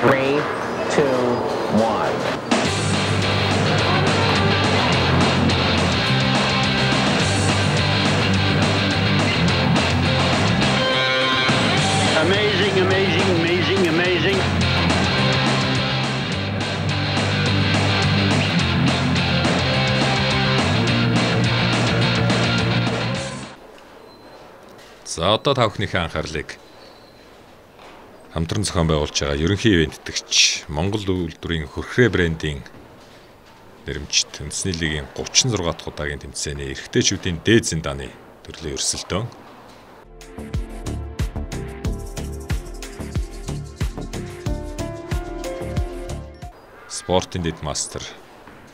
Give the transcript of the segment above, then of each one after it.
3, 2, 1. Amazing, amazing, amazing, amazing. За одоо та бүхнийхээ анхаарлыг хамтран зохион байгуулж байгаа ерөнхий ивент итгэгч Монгол үйлдвэрийн хөрхрээ брендийн нэрмжит үндэсний лигийн 36 дахь удаагийн тэмцээний эрэгтэйчүүдийн дээд зиндааны төрлийн өрсөлдөөн спортын дэд мастер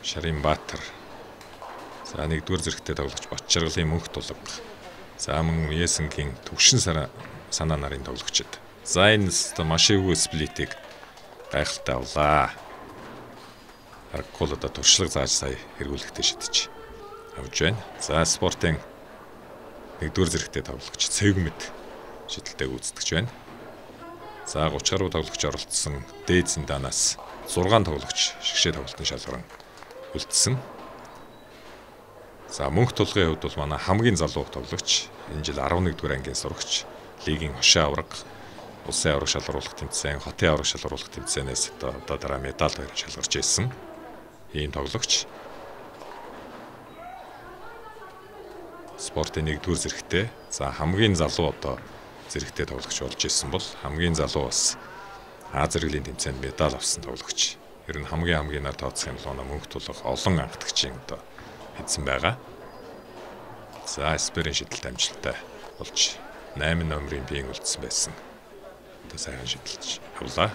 Шаринбаатар, за нэгдүгээр зэрэгтэй тоглогч Батчаргалын мөнх тулга, за мөн Ясенгийн төвшин санаа нарын тоглогчид. За энэ маш эвгүй сплитийг гайхалтай авлаа. Аргакул одоо туршлага зааж сая эргүүлэхтэй шидэж авж байна. За спортын нэгдүгээр зэрэгтэй тоглогч Цэвгмэд шидэлтэйг үүсгэж байна. За 30 гаруй тоглогч оролцсон дээд зиндаанаас 6 тоглогч шигшээ тоглолтын шалгаран үлдсэн. За мөнх тулгын хувьд бол манай хамгийн залуу тоглогч энэ жил 11-р ангийн сурагч лигийн хошин авраг, улсын авраг шалгаруулах тэмцээн, хотын авраг шалгаруулах тэмцээнээс одоо дараа медаль хоёр шалгарч ирсэн ийм тоглогч. Спортын 1-р зэрэгтэй, за хамгийн залуу одоо зэрэгтэй тоглогч болж ирсэн бол хамгийн залуу бас А зэрэглийн тэмцээнд медаль авсан тоглогч. Ер нь хамгийн нар тооцох юм бол мөнх тулга олон анхдагчийн одоо хийсэн байгаа. За аспирин шидэлт амжилттай болж 8 номерын биеийн үлдсэн байсан. Одоо сайхан шидэлж авлаа.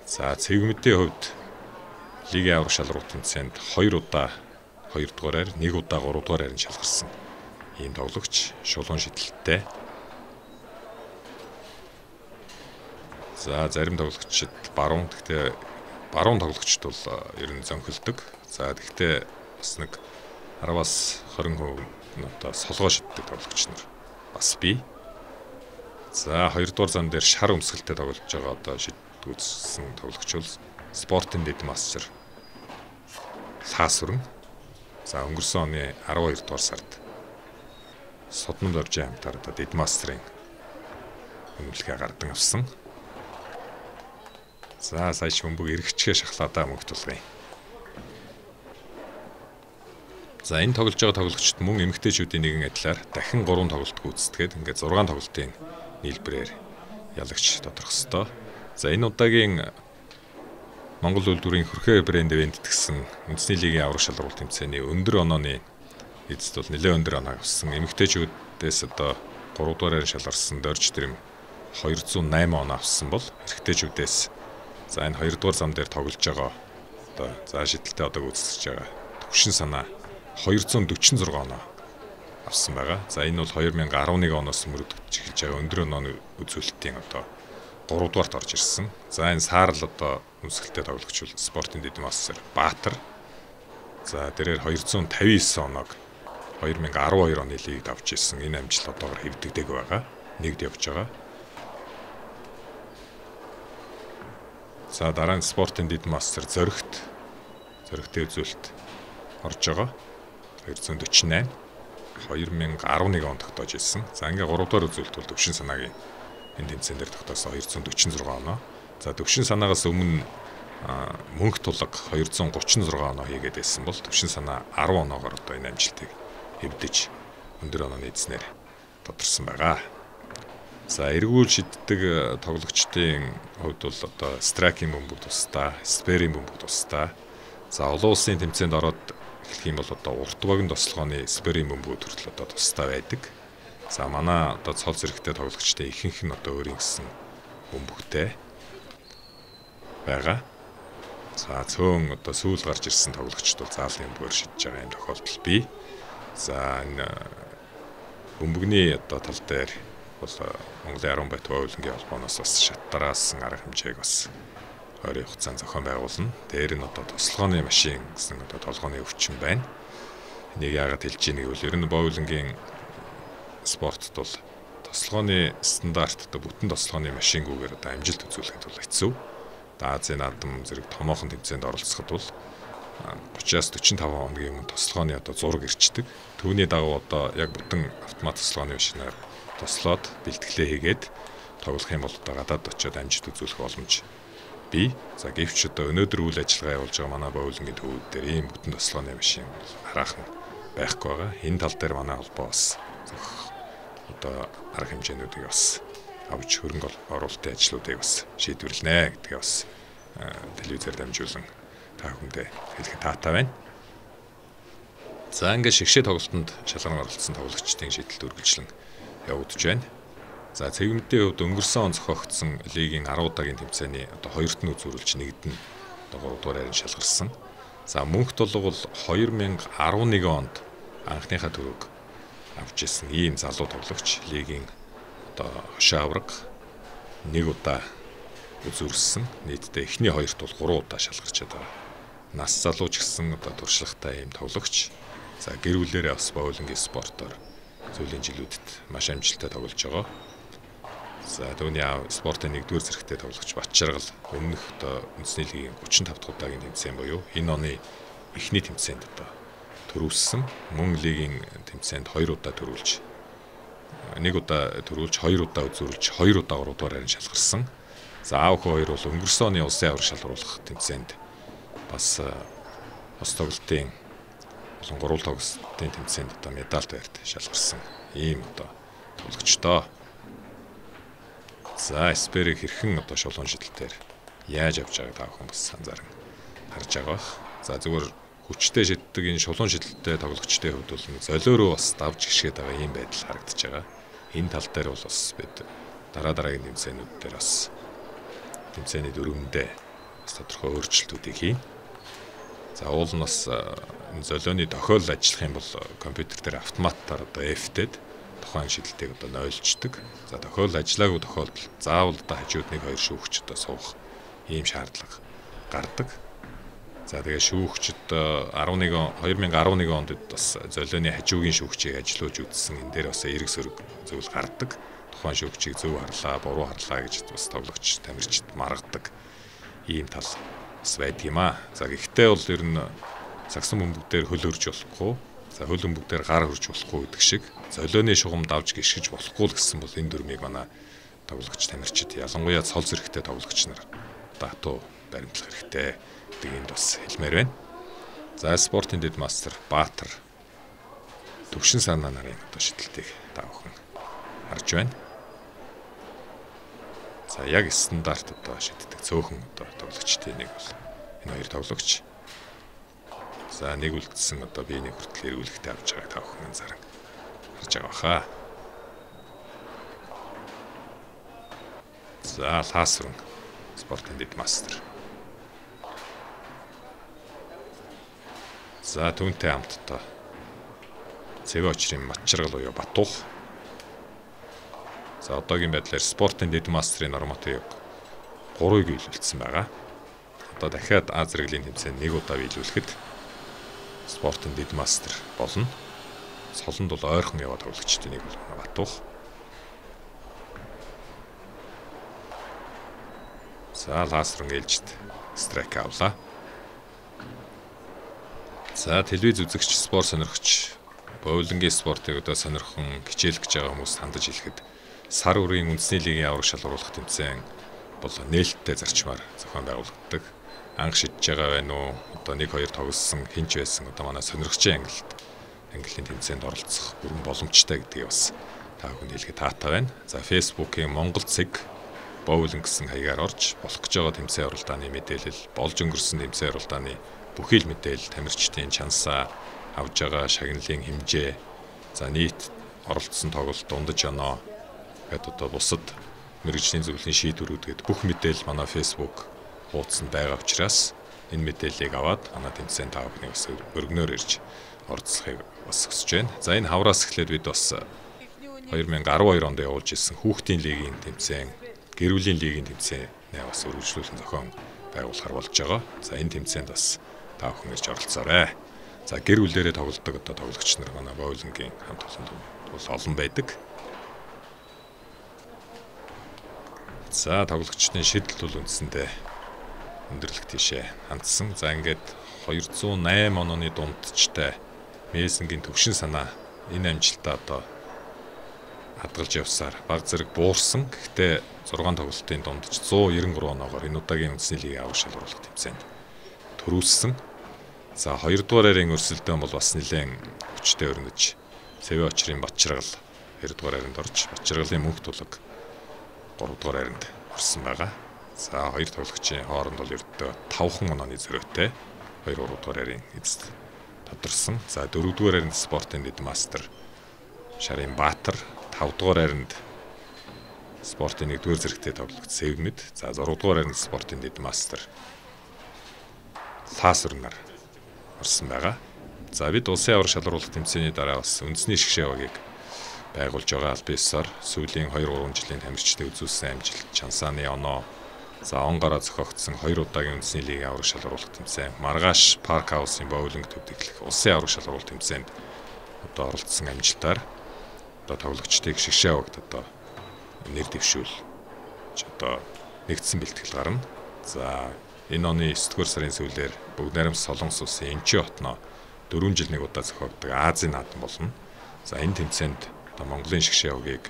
За Цэвгмэдийн хувьд лигийн аврах шалралт тэмцээнд 2 удаа 2 дугаараар, 1 удаа 3 дугаараар шалгарсан ийм тоглогч, шулуун шидэлттэй. За зарим тоглогчид баруун, гэхдээ баруун тоглогчд бол ер нь зөнхөлдөг. За гэхдээ бас нэг 10-аас 20% одоо солгоо шиддэг тоглогч нар бас бий. За 2 дугаар зам дээр шар өмсгөлтэй тоглож байгаа одоо шидгүүлсэн тоглогч бол спортын дэд мастер Лаасүрэн. За өнгөрсөн оны 12 дугаар сард Содмонд оржийн хамтаар одоо дэд мастерын үнэлгээ гардан авсан. За саяч бөмбөг эргэчгээ шахлаадаа мөнх тулгын. За энэ тоглож байгаа тоглогчид мөн эмэгтэйчүүдийн нэгэн адилаар дахин 3 тоглолт гүйцэтгээд ингээд 6 тоглолтын нийлбэрээр ялагч тодорхой ёстой. За энэ удаагийн Монгол үйлдвэрийн хөрхөө брэнд ивент гэсэн үндэсний лигийн аврах шалралт тэмцээний өндөр онооны эзэд бол нэлээд өндөр оноо авсан. Эмэгтэйчүүдээс одоо 3 дугаараар шалгарсан Дорж Дэрэм 208 оноо авсан бол эрэгтэйчүүдээс за энэ 2 дугаар зам дээр тоглож байгаа одоо за шидэлтэй одоо гүйцэтгэж байгаа төвшин санаа 246 оноо авсан байгаа. За энэ бол 2011 оноос мөрөгдөж эхэлж байгаа өндөр онооны үзүүлэлтийн одоо 3 дугаарт орж ирсэн. За энэ саарл одоо өмсгөлтэй тоглогч бол спортын дэд мастер Баатар. За тэрээр 259 оноог 2012 оны лигт авч ирсэн. Энэ амжилт одоогоор хэвдэгдэг байгаа. Нэгд явж байгаа. За дараа нь спортын дэд мастер зөрөгтэй үзүүлэлт орж байгаа. 248 2011 онд тогтоож ирсэн. За ингээ 3 дугаар үзүүлэлт бол төвшин санаагийн энэ тэмцээн дээр тогтоосон 246 оноо. За төвшин санаагаас өмнө мөнх тулга 236 оноо хийгээд байсан бол төвшин санаа 10 оноогоор одоо энэ амжилтыг хэвдэж өндөр онооны эзнэр тодорсон байгаа. За эргүүл шиддэг тоглогчдын хувьд бол одоо страйкийн бөмбөг тусдаа, сперийн бөмбөг тусдаа. За олон улсын тэмцээнд ороод эхлэх юм бол одоо урт багийн тослогооны сперийн бөмбөг хүртэл одоо тусдаа байдаг. За манай одоо цол зэрэгтэй тоглогчдын ихэнх нь одоо өөрийн гэсэн бөмбөгтэй байгаа. За цөөн одоо сүүл гарч ирсэн тоглогчд бол заалын бөмбөөр шидэж байгаа юм тохиолдол бий. За энэ бөмбөгний одоо тал дээр бол Монголын 10 бат боолонгийн холбооноос бас шаттараас арга хэмжээг бас ойрын хугацаанд зохион байгуулна. Дээр нь одоо тослогооны машин гэсэн одоо толгооны өвчин байна. Энийг яагаад хэлж ийнэ гэвэл ер нь боолонгийн спортод бол тослогооны стандарт одоо бүтэн тослогооны машингүйгээр одоо амжилт үзүүлэхэд бол хэцүү. Азийн наадам зэрэг томоохон тэмцээнд оролцоход бол 30-аас 45 хоногийн өмнө тослогооны одоо зураг ирчдэг. Түүний дагуу одоо яг бүтэн автомат тослогооны машинаар тослоод бэлтгэлээ хийгээд тоглох юм бол одоо гадаад очиод амжилт үзүүлэх боломж бий. За гэвч одоо өнөөдөр үйл ажиллагаа явуулж байгаа манай боулингийн төвүүд дээр ийм бүтэн тослогооны машин хараахан байхгүй байгаа. Энэ тал дээр манай холбоо бас одоо арга хэмжээнүүдийг бас авч хөрөнгө оруулалтын ажлуудыг бас шийдвэрлэнэ гэдгээ бас телевизээр дамжуулан та бүхэндээ хэлэхэд таатай байна. За ингээд шигшээ тоглолтод шалгаран оролцсон тоглогчдын шийдэлт үргэлжлэн явагдаж байна. За цэгмэдийн хувьд өнгөрсөн он зохиогдсон лигийн 10 удаагийн тэмцээний одоо 2-т нь үзүүлж нэгд нь одоо 3 дугаар хайрын шалгарсан. За мөнхт бол 2011 онд анхныхаа төрөг авч ирсэн ийм залуу тоглогч лигийн одоо хошоо авраг нэг удаа үзүүлсэн. Нийтдээ эхний хоёрт бол 3 удаа шалгарч байгаа. Нас залуу ч гэсэн одоо туршлагатай ийм тоглогч. За гэр бүлээрээ бас боулингийн спортоор сүүлийн жилүүдэд маш амжилттай тоглож байгаа. За түүний спортын 1-р зэрэгтэй тоглогч Батчаргал өмнөх одоо үндэсний лигийн 35 дахь удаагийн тэмцээн буюу энэ оны эхний тэмцээнд одоо төрүүлсэн. Мөн лигийн тэмцээнд 2 удаа төрүүлж 1 удаа төрүүлж 2 удаа үзүүлж 2 удаа 3 дугаар хайрын шалгарсан. За аав хоёр бол өнгөрсөн оны улсын авраг шалгаруулах тэмцээнд бас тоглолтын болон гурван тоглолтын тэмцээнд одоо медаль байрт шалгарсан ийм одоо тоглогчдоо. За Эсперийг хэрхэн одоо шулуун шидэлтээр яаж авч байгааг та бүхэн бас анзаарна харж байгаа. За зүгээр хүчтэй шиддэг энэ шулуун шидэлттэй тоглогчдын хувьд бол золиороо бас давж гიშгээд байгаа ийм байдал харагдаж байгаа. Энэ тал дээр бол бас бид дараагийн тэмцээнүүд дээр бас тэмцээний дөрөвөндөө бас тодорхой өөрчлөлтүүдийг хийн. За уул нь бас энэ золионы тохиол ажиллах юм бол компьютер дээр автоматтаар одоо F-тэд тухайн шидэлтийг одоо нойлждаг. За тохиол ажиллаагүй тохиолдолд заавал одоо хажууд нэг хоёр шүүгч одоо суух ийм шаардлага гардаг. За тэгээ шүүгчд 2011 онд бас золионы хажуугийн шүүгчийг ажилуулж үзсэн. Энэ дээр бас эрг сөрөг зүйл гардаг. Тухайн шүүгчийг зөв харлаа, буруу харлаа гэж бас тоглогч тамирчид маргадаг. Ийм тал бас байдаг юм аа. За гэхдээ бол ер нь сагсан бөмбөгдөр хөл өрж болохгүй. За хөл бөмбөгдөр гар өрж болохгүй гэдэг шиг золионы шугам давж гიშгэж болохгүй л гэсэн бол энэ дүрмийг манай тоглогч тамирчид ялангуяа цол зэрэгтэй тоглогч нар датуу баримтлах хэрэгтэй гэдэг энд бас хэлмээр байна. За спортын дэд мастер Баатар төвшин санаа нарын одоо шидэлтийг та бүхэн харж байна. За яг стандарт одоо шиддэг цөөхөн одоо тоглогчдын нэг бол энэ хоёр тоглогч. За нэг үлдсэн одоо биений хүртэл эргүүлэхтэй авч байгааг та бүхэн анзаарна харж байгаа хаа. За лаасрын спортын дэд мастер. За түүнтэй хамтдаа цэвэ очрын Матчаргал буюу Батуух. За одоогийн байдлаар спортын дэд мастерын норматив 3-ыг биелүүлсэн байгаа. Одоо дахиад А зэрэглэлийн тэмцээнд 1 удаа биелүүлэхэд спортын дэд мастер болно. Солонд бол ойрхон яваад тоглогчдын нэг бол Батуух. За лаасрын ээлжид страйк авлаа. За телевиз үзэгч, спорт сонирхогч, боулингийн спортыг одоо сонирхон хичээл гэж байгаа хүмүүс хандаж хэлэхэд сар үрийн үндэсний лигийн авраг шалгаруулах тэмцээн бол нээлттэй зарчмаар зохион байгуулагддаг. Анх шидэж байгаа байна уу? Одоо 1-2 тоглосон хинч байсан одоо манай сонирхогчийн ангиллын тэмцээнд оролцох бүрэн боломжтой гэдгийг бас та бүхэнд хэлэхэд таатай байна. За Facebook-ийн Монгол цэг боулинг гэсэн хаягаар орж болох гэж байгаа тэмцээн оролдооны мэдээлэл, болж өнгөрсөн тэмцээн оролдооны бүхий л мэдээлэл, тамирчдын чансаа, авж байгаа шагналын хэмжээ, за нийт оролцсон тоглолт дундаж оноо гэдэг одоо бусад мэргэжлийн зөвлөлийн шийдвэрүүд гэдэг бүх мэдээлэл манай Facebook хуудсанд байгаа учраас энэ мэдээллийг аваад манай тэмцээнд та бүхний бас өргөнөөр ирж оролцохыг бас хүсэж байна. За энэ хавраас эхлээд бид бас 2012 онд явуулж ирсэн хүүхдийн лигийн тэмцээн, гэр бүлийн лигийн тэмцээнээ бас үргэлжлүүлэн зохион байгуулахар болж байгаа. За энэ тэмцээнд бас та бүхэн ирж оролцоорой. За гэр бүлээрээ тоглодог одоо тоглогч нар манай боулингийн хамт олонд бол олон байдаг. За тоглогчдын шийдэлт бол үндсэндээ өндөрлөх тийшээ хандсан. За ингээд 208 онооны дундчтай Мессенгийн төвшин санаа энэ амжилтаа одоо хадгалж явсаар баг зэрэг буурсан. Гэхдээ 6 тоглолтын дундч 193 оноогоор энэ удаагийн үндэсний лигийн аврах шалгаруулах тэмцээнд төрүүлсэн. За 2 дугаар айрын өрсөлдөөн бол бас нэлээд хүчтэй өрнөж Цэвэ очрын Батчиргал 2 дугаар айранд орж Батчиргалын мөнх тулаг 3 дугаар айранд орсон байгаа. За хоёр тоглогчийн хооронд бол ердөө 5 онооны зөрөөтэй 2 3 дугаар айрын эзэд тодорсон. За 4 дугаар айранд спортын дэд мастер Шарын Баатар, 5 дугаар айранд спортын 1-р зэрэгтэй тоглогч Сэвмэд, за 6 дугаар айранд спортын дэд мастер Лаасүрнар орсон байгаа. За бид улсын аврах шалгаруулах тэмцээний дараа бас үндэсний шгшээ багийг байгуулж байгаа аль биесээр сүүлийн 2-3 жилийн тамирчдыг үзүүлсэн амжилт, Чансааны оноо, за он гараа зохиогдсон 2 удаагийн үндэсний лигийн аврах шалгаруулах тэмцээн, Маргааш Парк хаусын боулинг төв тэглэх улсын аврах шалгаруулах тэмцээнд одоо оролцсон амжилтаар одоо тоглогчдыг шгшээ багт одоо нэр дэвшүүлж одоо нэгдсэн бэлтгэл гарна. За энэ оны 9-р сарын сүүлээр Бүгд найрамд Солонгос улсын Энчи хотноо 4 жил нэг удаа зохиогддог Азийн наадам болно. За энэ тэмцээнд одоо Монголын шгшээ багийг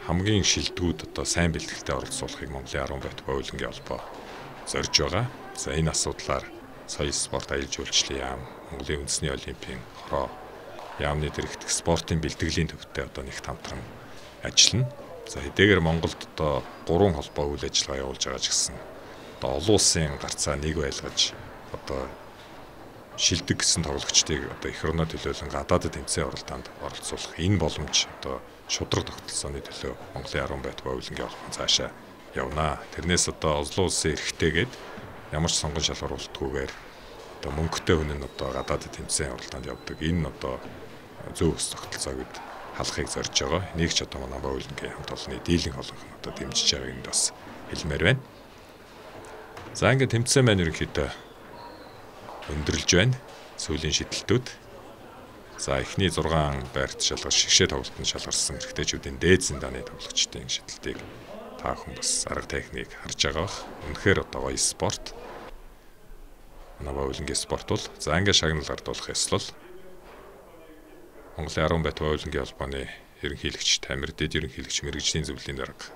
хамгийн шилдэгүүд одоо сайн бэлтгэлтэй оролцуулахыг Монголын 10 байт боулингийн холбоо зорж байгаа. За энэ асуудлаар соёл спорт аялал жуулчлалын яам, Монголын үндэсний олимпийн хороо яамны дэрэгдэх спортын бэлтгэлийн төвтэй одоо нэгт хамтран ажиллана. За хэдийгээр Монголд одоо 3 холбоо үйл ажиллагаа явуулж байгаа ч гэсэн одоо олон улсын гарцаа нэг байлгаж одоо шилдэг гэсэн тоглогчдыг одоо эх орноо төлөөлөн гадаадд тэмцээн оролдоонд оролцуулах энэ боломж одоо шудраг тогтолцооны төлөө Монголын 10 байт боулингийн холбоо цаашаа явнаа. Тэрнээс одоо Осло улсын эрхтэйгээд ямар ч сонгон шалгаруулалтгүйгээр одоо мөнгөтэй хүн нь одоо гадаадд тэмцээн оролдоонд явдаг. Энэ одоо зөв өс тогтолцоог бид халахыг зорж байгаа. Нэг ч одоо манай боулингийн хамт олонны дийлэнх олонх нь одоо дэмжиж байгааг энд бас хэлмээр байна. За ингээд тэмцээн маань ерөнхийдөө өндөрлж байна. Сүүлийн шидэлтүүд. За эхний 6 байрт шалгаж шгшээ тоглолтод шалгарсан эрэгтэйчүүдийн дээд зиндааны тоглогчдын шидэлтийг та бүхэн бас арга техник харж байгаа бах. Үнэхээр одоо гоё спорт. Манай боулингийн спорт бол за ингээд шагнал гардуулах ёслол. Монголын 10 байт боулингийн холбооны ерөнхийлөгч Тамир дэд ерөнхийлөгч мэрэгжлийн зөвлөлийн дарга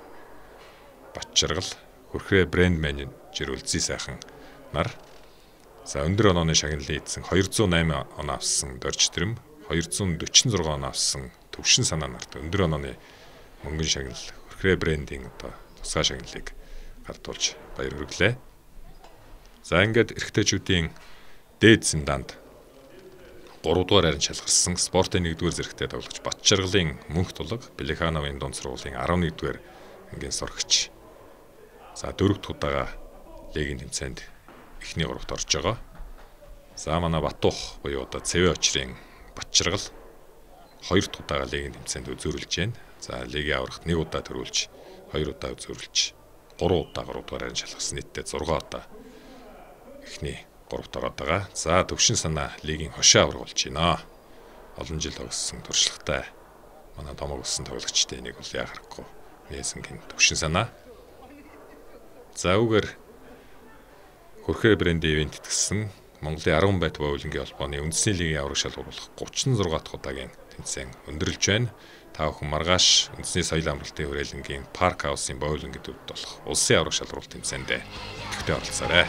Батчиргал, Хүрхрээ брэнд менежер Үлзий сайхан нар за өндөр онооны шагналын эзэн 208 оноо авсан Дорж Тэрэм, 246 оноо авсан Төвшин санаа нарт өндөр онооны мөнгөн шагнал Хүрхрээ брендийн одоо тусгай шагналыг гардуулж баяр хүргэлээ. За ингээд эрэгтэйчүүдийн дээд зиндаанд 3 дугаар айранд шалгарсан спортын 1-р зэрэгтэй тоглогч Батчиргалын мөнх тулаг Плехановын дунд сургуулийн 11-р ангийн сурагч. За 4 дахь удаага лигийн тэмцээнд эхний 3-т орж байгаа. За манай Батуух буюу одоо Цэвэ очрын Батчиргал 2 дахь удаага лигийн тэмцээнд үзүүлж байна. За лигийн аврахт 1 удаа төрүүлж 2 удаа үзүүлж 3 удаа 3 дугаар айранд шалгарсан нийтдээ 6 удаа эхний 3-т ороод байгаа. За Төвшин санаа лигийн хошоо авраг болж байна. Олон жил тогссон туршлагатай манай томог болсон тоглогчдын нэг бол яа харахгүй Мессенгийн Төвшин санаа. За үгээр Хүрхрээ брендийн ивент итгэсэн Монголын 10 байт боулингийн холбооны үндэсний лигийн авраг шалгаруулах 36 дахь удаагийн тэмцээн өндөрлж байна. Та бүхэн маргааш үндэсний соёл амралтын хүрээлэнгийн Парк хаусын боулингийн төвд болох улсын авраг шалгаруулалт тэмцээнд идэвхтэй оролцоорой.